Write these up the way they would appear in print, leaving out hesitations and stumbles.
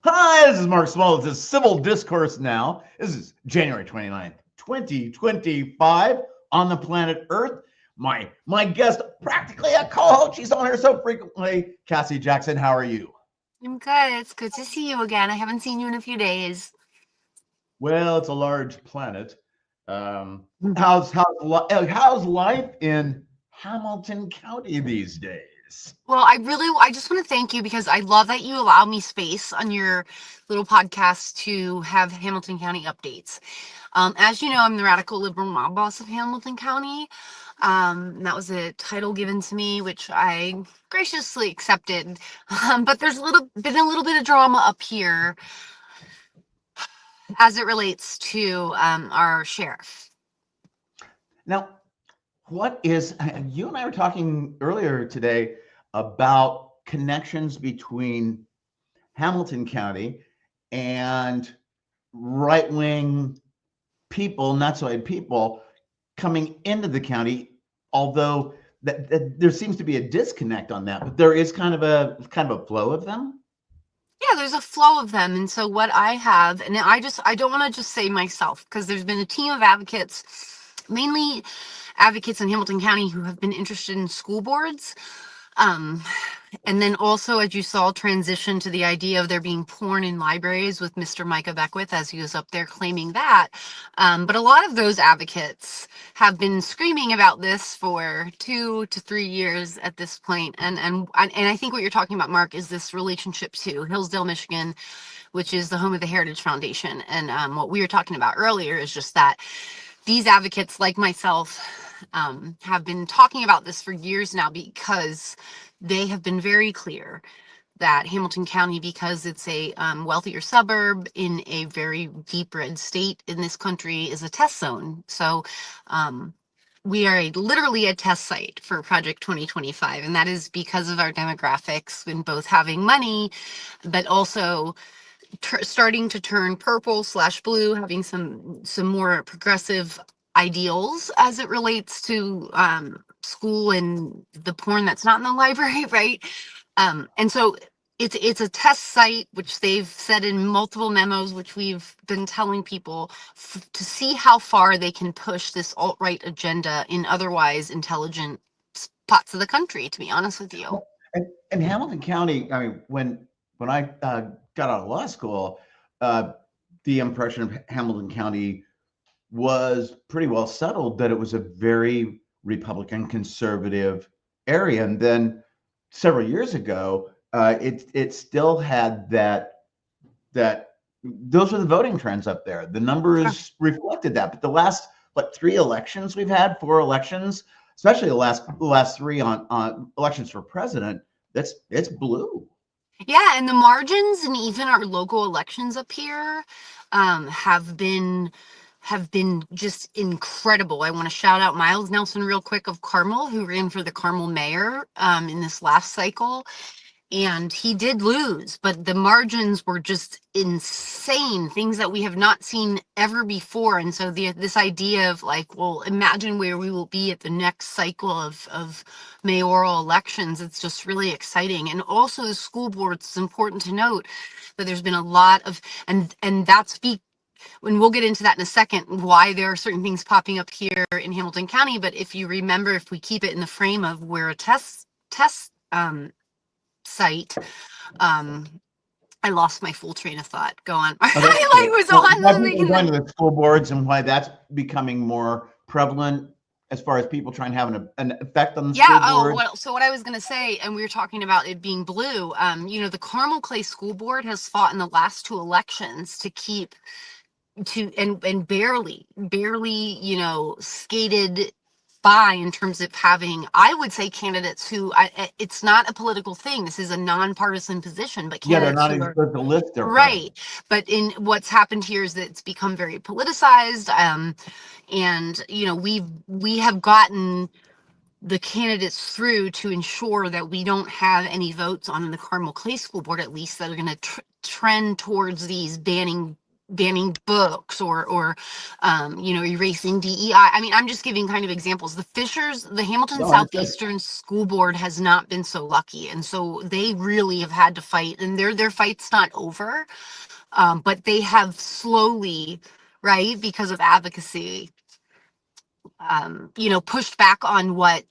Hi, this is Mark Small. This is Civil Discourse Now. This is January 29th, 2025 on the planet Earth. My guest, practically a co-host. She's on here so frequently. Cassie Jackson, how are you? I'm good. It's good to see you again. I haven't seen you in a few days. Well, it's a large planet. How's life in Hamilton County these days? Well, I just want to thank you because I love that you allow me space on your little podcast to have Hamilton County updates. As you know, I'm the radical liberal mob boss of Hamilton County. That was a title given to me, which I graciously accepted. But there's been a little bit of drama up here as it relates to our sheriff. Now, what is you and I were talking earlier today about connections between Hamilton County and right wing people, not so people, coming into the county. Although that there seems to be a disconnect on that, but there is kind of a flow of them. Yeah, there's a flow of them. And so what I have, and I don't want to just say myself, because there's been a team of advocates, mainly advocates in Hamilton County who have been interested in school boards. And then also, as you saw, transition to the idea of there being porn in libraries with Mr. Micah Beckwith, as he was up there claiming that. But a lot of those advocates have been screaming about this for 2 to 3 years at this point. And I think what you're talking about, Mark, is this relationship to Hillsdale, Michigan, which is the home of the Heritage Foundation. And what we were talking about earlier is just that these advocates, like myself, have been talking about this for years now because they have been very clear that Hamilton County, because it's a wealthier suburb in a very deep red state in this country, is a test zone. So we are literally a test site for Project 2025. And that is because of our demographics in both having money, but also starting to turn purple/blue, having some more progressive ideals as it relates to school and the porn that's not in the library, right? And so it's a test site, which they've said in multiple memos, which we've been telling people to see how far they can push this alt-right agenda in otherwise intelligent spots of the country, to be honest with you. And Hamilton County, I mean, when I got out of law school, the impression of Hamilton County was pretty well settled that it was a very Republican conservative area. And then several years ago, it still had that those are the voting trends up there. The numbers reflected that. But the last 3 elections we've had, 4 elections, especially the last 3 on elections for president, it's blue. Yeah, and the margins and even our local elections up here have been just incredible. I want to shout out Miles Nelson real quick of Carmel, who ran for the Carmel mayor in this last cycle. And he did lose, but the margins were just insane, things that we have not seen ever before. And so this idea of like, well, imagine where we will be at the next cycle of mayoral elections. It's just really exciting. And also the school boards, it's important to note that there's been a lot of, and that's when we'll get into that in a second, why there are certain things popping up here in Hamilton County. But if you remember, if we keep it in the frame of we're a test site, I lost my full train of thought. Go on. I was on going to the school boards and why that's becoming more prevalent as far as people trying to have an effect on the school board. Well, so what I was going to say, and we were talking about it being blue, the Carmel Clay School Board has fought in the last 2 elections to keep and barely, skated by in terms of having, I would say, candidates who, it's not a political thing. This is a nonpartisan position, but candidates they're not even the list. Right. But in what's happened here is that it's become very politicized. And, we have gotten the candidates through to ensure that we don't have any votes on the Carmel Clay School Board, at least, that are going to trend towards these banning banning books or erasing DEI. I mean, I'm just giving kind of examples. The Hamilton No, understood. Southeastern School Board has not been so lucky, and so they really have had to fight, and their fight's not over, but they have slowly, right, because of advocacy, pushed back on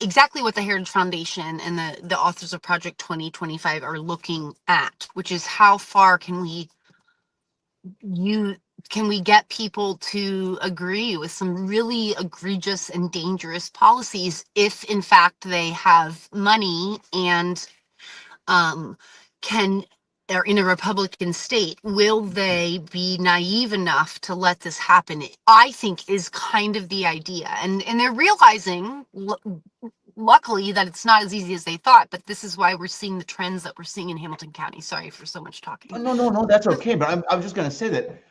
exactly what the Heritage Foundation and the authors of Project 2025 are looking at, which is how far can we get people to agree with some really egregious and dangerous policies if in fact they have money and can are in a Republican state. Will they be naive enough to let this happen? I think is kind of the idea, and they're realizing, luckily, that it's not as easy as they thought. But this is why we're seeing the trends that we're seeing in Hamilton County. Sorry for so much talking. No, that's okay. But I'm just going to say that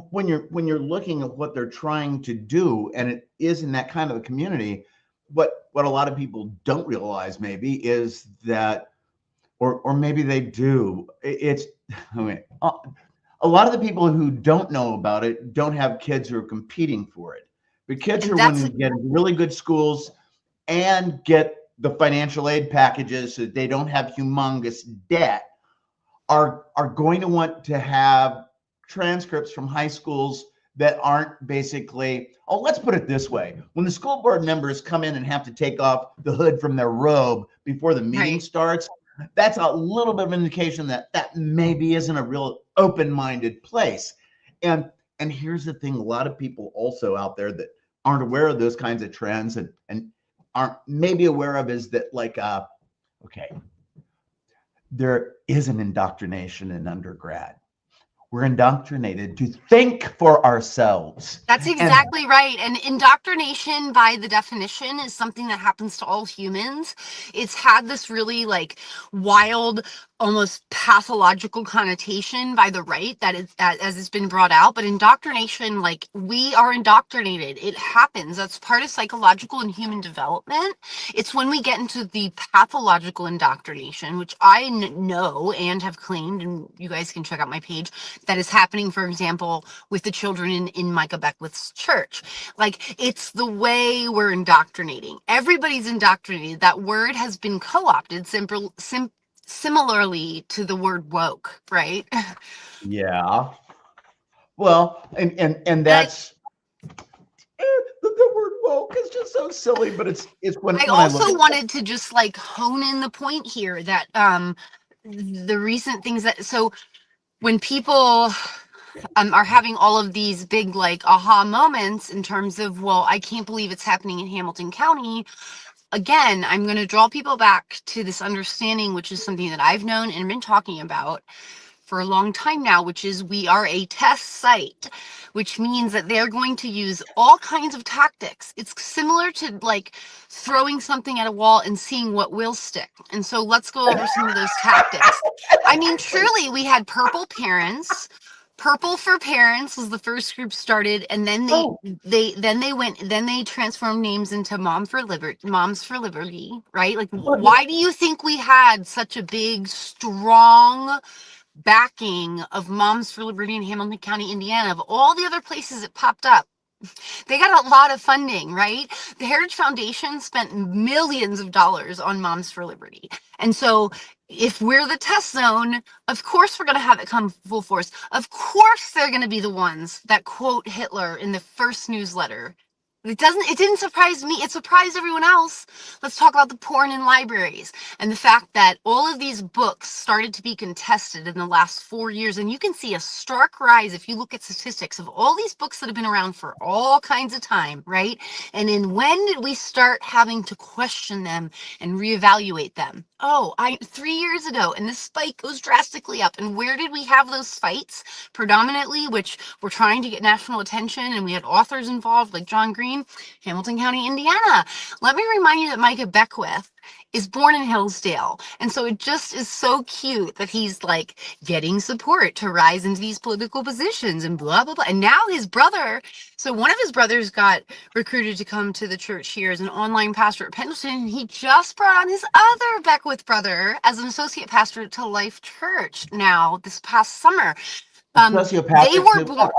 when you're looking at what they're trying to do, and it is in that kind of a community, what a lot of people don't realize maybe is that, or maybe they do. It's I mean, a lot of the people who don't know about it don't have kids who are competing for it. The kids And who want to get really good schools and get the financial aid packages so that they don't have humongous debt are going to want to have transcripts from high schools that aren't basically, let's put it this way. When the school board members come in and have to take off the hood from their robe before the meeting starts, that's a little bit of indication that maybe isn't a real open-minded place. And here's the thing, a lot of people also out there that aren't aware of those kinds of trends and aren't maybe aware of is that, like, okay, there is an indoctrination in undergrad. We're indoctrinated to think for ourselves. That's exactly right. And indoctrination, by the definition, is something that happens to all humans. It's had this really wild, almost pathological connotation by the right that is, as it's been brought out. But indoctrination, we are indoctrinated. It happens. That's part of psychological and human development. It's when we get into the pathological indoctrination, which I know and have claimed, and you guys can check out my page, that is happening, for example, with the children in Micah Beckwith's church. It's the way we're indoctrinating. Everybody's indoctrinated. That word has been co-opted similarly to the word woke, right? Yeah. Well, and that's the word woke is just so silly, but it's when I also wanted to just hone in the point here that the recent things so when people are having all of these big aha moments in terms of, well, I can't believe it's happening in Hamilton County. Again, I'm going to draw people back to this understanding, which is something that I've known and been talking about for a long time now, which is we are a test site, which means that they're going to use all kinds of tactics. It's similar to throwing something at a wall and seeing what will stick. And so let's go over some of those tactics. I mean, truly, we had Purple Parents. Purple for Parents was the first group started, and then they transformed names into Moms for Liberty, right? Why do you think we had such a big, strong backing of Moms for Liberty in Hamilton County, Indiana? Of all the other places it popped up, they got a lot of funding, right? The Heritage Foundation spent millions of dollars on Moms for Liberty. And so if we're the test zone, of course we're going to have it come full force. Of course they're going to be the ones that quote Hitler in the first newsletter. It didn't surprise me. It surprised everyone else. Let's talk about the porn in libraries and the fact that all of these books started to be contested in the last 4 years. And you can see a stark rise if you look at statistics of all these books that have been around for all kinds of time, right? And then when did we start having to question them and reevaluate them? 3 years ago, and this spike goes drastically up. And where did we have those fights? Predominantly, which were trying to get national attention, and we had authors involved like John Green, Hamilton County, Indiana. Let me remind you that Micah Beckwith is born in Hillsdale. And so it just is so cute that he's getting support to rise into these political positions and blah, blah, blah. And now his brother, so one of his brothers got recruited to come to the church here as an online pastor at Pendleton. And he just brought on his other Beckwith brother as an associate pastor to Life Church now this past summer. They Sociopathic were too. born.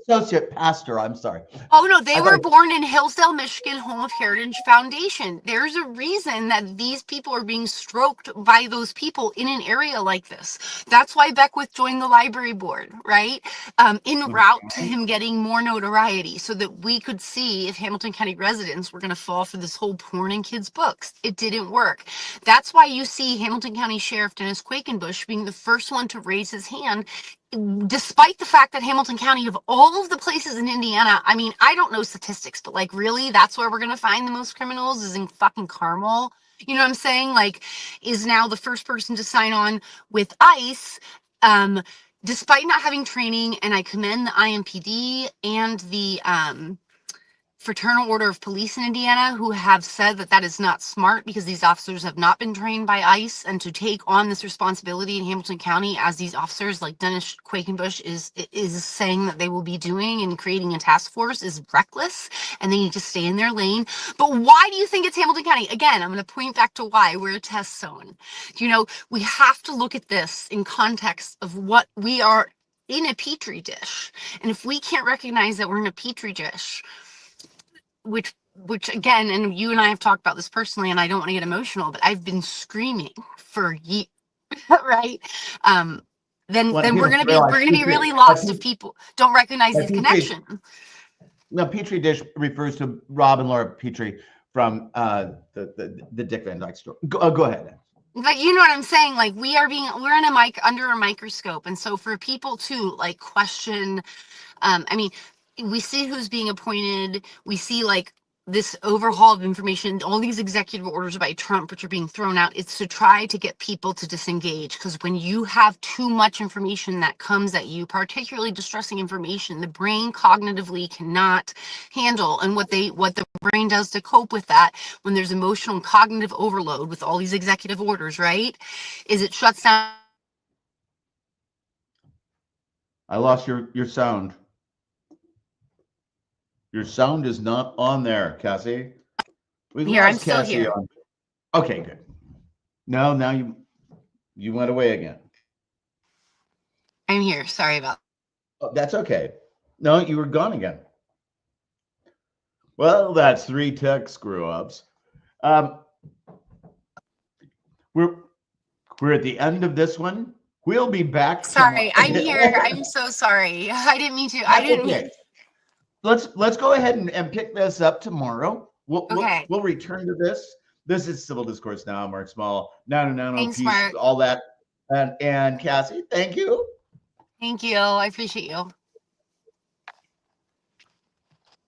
Associate pastor. I'm sorry. Oh no, they I were thought. born in Hillsdale, Michigan, home of Heritage Foundation. There's a reason that these people are being stroked by those people in an area like this. That's why Beckwith joined the library board, right? En route to him getting more notoriety so that we could see if Hamilton County residents were going to fall for this whole porn in kids' books. It didn't work. That's why you see Hamilton County Sheriff Dennis Quakenbush being the first one to raise his hand, despite the fact that Hamilton County, of all of the places in Indiana, I mean, I don't know statistics, but like, really, that's where we're going to find the most criminals is in fucking Carmel. You know what I'm saying? Like, is now the first person to sign on with ICE, despite not having training. And I commend the IMPD and the Fraternal Order of Police in Indiana, who have said that that is not smart because these officers have not been trained by ICE, and to take on this responsibility in Hamilton County as these officers like Dennis Quakenbush is saying that they will be doing and creating a task force is reckless, and they need to stay in their lane. But why do you think it's Hamilton County? Again, I'm going to point back to why we're a test zone. You know, we have to look at this in context of what we are in a petri dish, and if we can't recognize that we're in a petri dish, which again, and you and I have talked about this personally, and I don't want to get emotional, but I've been screaming for years, right? Then we're gonna be really lost if people don't recognize these connections. No, Petri dish refers to Rob and Laura Petrie from the Dick Van Dyke story. Go ahead. But you know what I'm saying? Like, we're in under a microscope, and so for people to like question, I mean, we see who's being appointed. We see like this overhaul of information, all these executive orders by Trump, which are being thrown out. It's to try to get people to disengage, because when you have too much information that comes at you, particularly distressing information, the brain cognitively cannot handle. And what the brain does to cope with that, when there's emotional and cognitive overload with all these executive orders, right, is it shuts down. I lost your sound. Your sound is not on there, Cassie. I'm still Cassie here. Okay, good. No, now you went away again. I'm here. Sorry about that. Oh, that's okay. No, you were gone again. Well, that's 3 tech screw ups. We're at the end of this one. We'll be back. Sorry, I'm here. I'm so sorry. I didn't mean to. I didn't mean. Let's go ahead and pick this up tomorrow. We'll return to this. This is Civil Discourse now. Mark Small. No, Thanks, peace, Mark. all that. And Cassie, thank you. Thank you. I appreciate you.